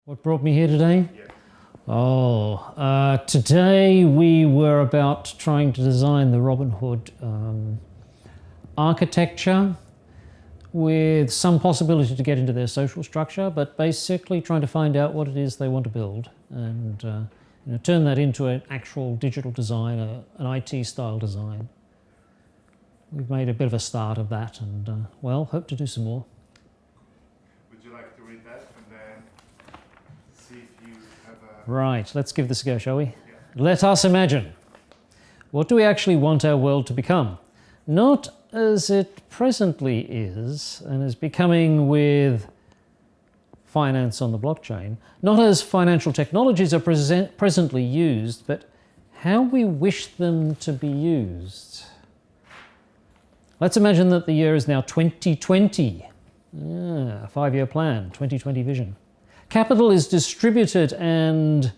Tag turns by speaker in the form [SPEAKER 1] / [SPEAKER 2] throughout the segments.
[SPEAKER 1] What brought me here today?
[SPEAKER 2] Yeah.
[SPEAKER 1] Today we were about trying to design the Robinhood architecture with some possibility to get into their social structure, but basically trying to find out what it is they want to build and turn that into an actual digital design, an IT style design. We've made a bit of a start of that and, well, hope to do some more.
[SPEAKER 2] Would you like to read that and then see if you have a...
[SPEAKER 1] Right, let's give this a go, shall we?
[SPEAKER 2] Yeah.
[SPEAKER 1] Let us imagine. What do we actually want our world to become? Not as it presently is and is becoming with finance on the blockchain, not as financial technologies are presently used, but how we wish them to be used. Let's imagine that the year is now 2020. A 5-year plan, 2020 vision. Capital is distributed and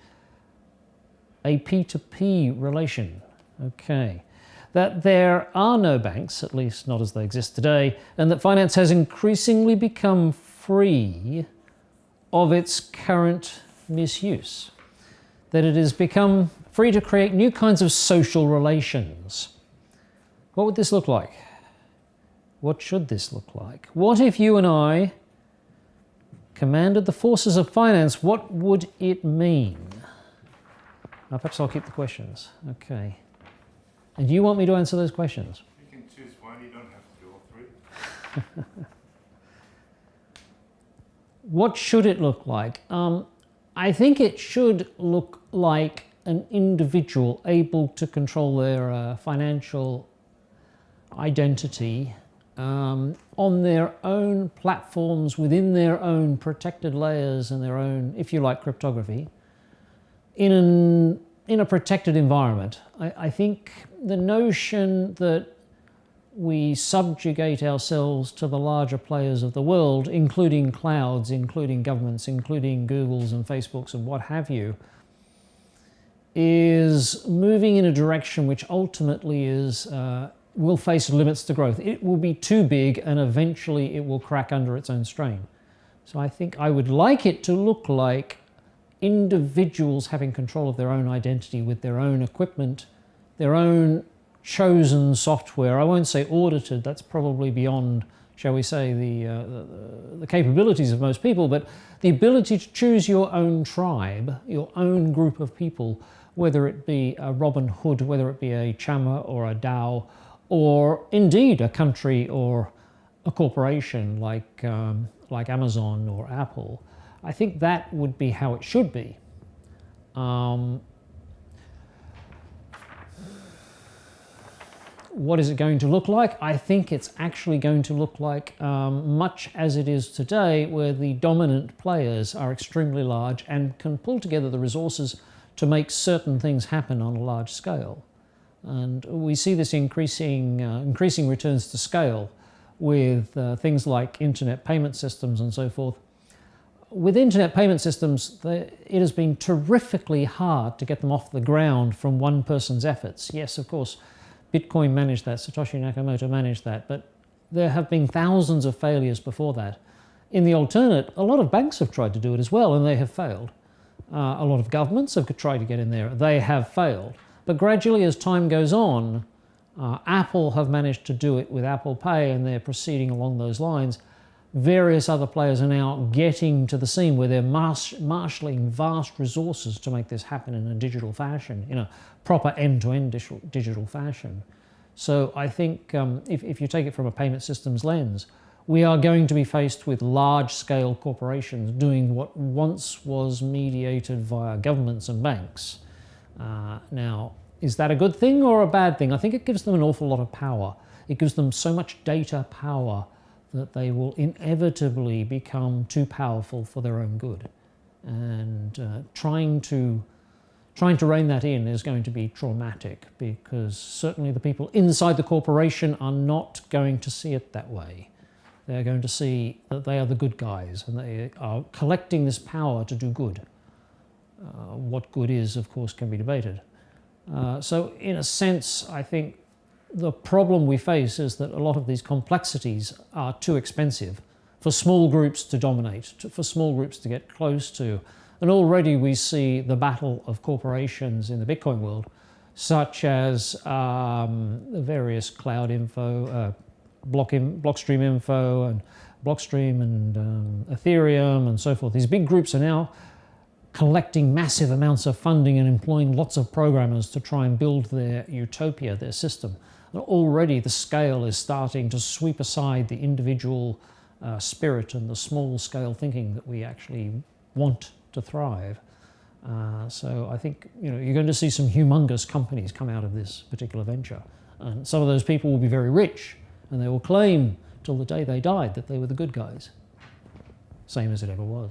[SPEAKER 1] a P2P relation. Okay. That there are no banks, at least not as they exist today, and that finance has increasingly become free of its current misuse. That it has become free to create new kinds of social relations. What would this look like? What should this look like? What if you and I commanded the forces of finance? What would it mean? Now, perhaps I'll keep the questions. Okay. And you want me to answer those questions?
[SPEAKER 2] You can choose one, you don't have to do all three.
[SPEAKER 1] What should it look like? I think it should look like an individual able to control their financial identity on their own platforms, within their own protected layers and their own, if you like, cryptography, in a protected environment. I think the notion that we subjugate ourselves to the larger players of the world, including clouds, including governments, including Googles and Facebooks and what have you, is moving in a direction which ultimately is will face limits to growth. It will be too big and eventually it will crack under its own strain. So I think I would like it to look like individuals having control of their own identity with their own equipment, their own chosen software. I won't say audited, that's probably beyond, shall we say, the capabilities of most people, but the ability to choose your own tribe, your own group of people, whether it be a Robin Hood, whether it be a Chama or a DAO, or indeed a country or a corporation like Amazon or Apple. I think that would be how it should be. What is it going to look like? I think it's actually going to look like much as it is today, where the dominant players are extremely large and can pull together the resources to make certain things happen on a large scale. And we see this increasing returns to scale with things like internet payment systems and so forth. With internet payment systems, it has been terrifically hard to get them off the ground from one person's efforts. Yes, of course, Bitcoin managed that, Satoshi Nakamoto managed that, but there have been thousands of failures before that. In the alternate, a lot of banks have tried to do it as well, and they have failed. A lot of governments have tried to get in there. They have failed. But gradually, as time goes on, Apple have managed to do it with Apple Pay, and they're proceeding along those lines. Various other players are now getting to the scene where they're marshalling vast resources to make this happen in a digital fashion, in a proper end-to-end digital fashion. So I think if you take it from a payment systems lens, we are going to be faced with large-scale corporations doing what once was mediated via governments and banks. Now, is that a good thing or a bad thing? I think it gives them an awful lot of power. It gives them so much data power that they will inevitably become too powerful for their own good. And trying to rein that in is going to be traumatic, because certainly the people inside the corporation are not going to see it that way. They're going to see that they are the good guys and they are collecting this power to do good. What good is, of course, can be debated. So in a sense, I think the problem we face is that a lot of these complexities are too expensive for small groups to dominate, for small groups to get close to. And already we see the battle of corporations in the Bitcoin world, such as the various cloud info, Blockstream info, and Blockstream and Ethereum and so forth. These big groups are now collecting massive amounts of funding and employing lots of programmers to try and build their utopia, their system. And already the scale is starting to sweep aside the individual spirit and the small scale thinking that we actually want to thrive. So I think you're going to see some humongous companies come out of this particular venture. And some of those people will be very rich, and they will claim till the day they died that they were the good guys. Same as it ever was.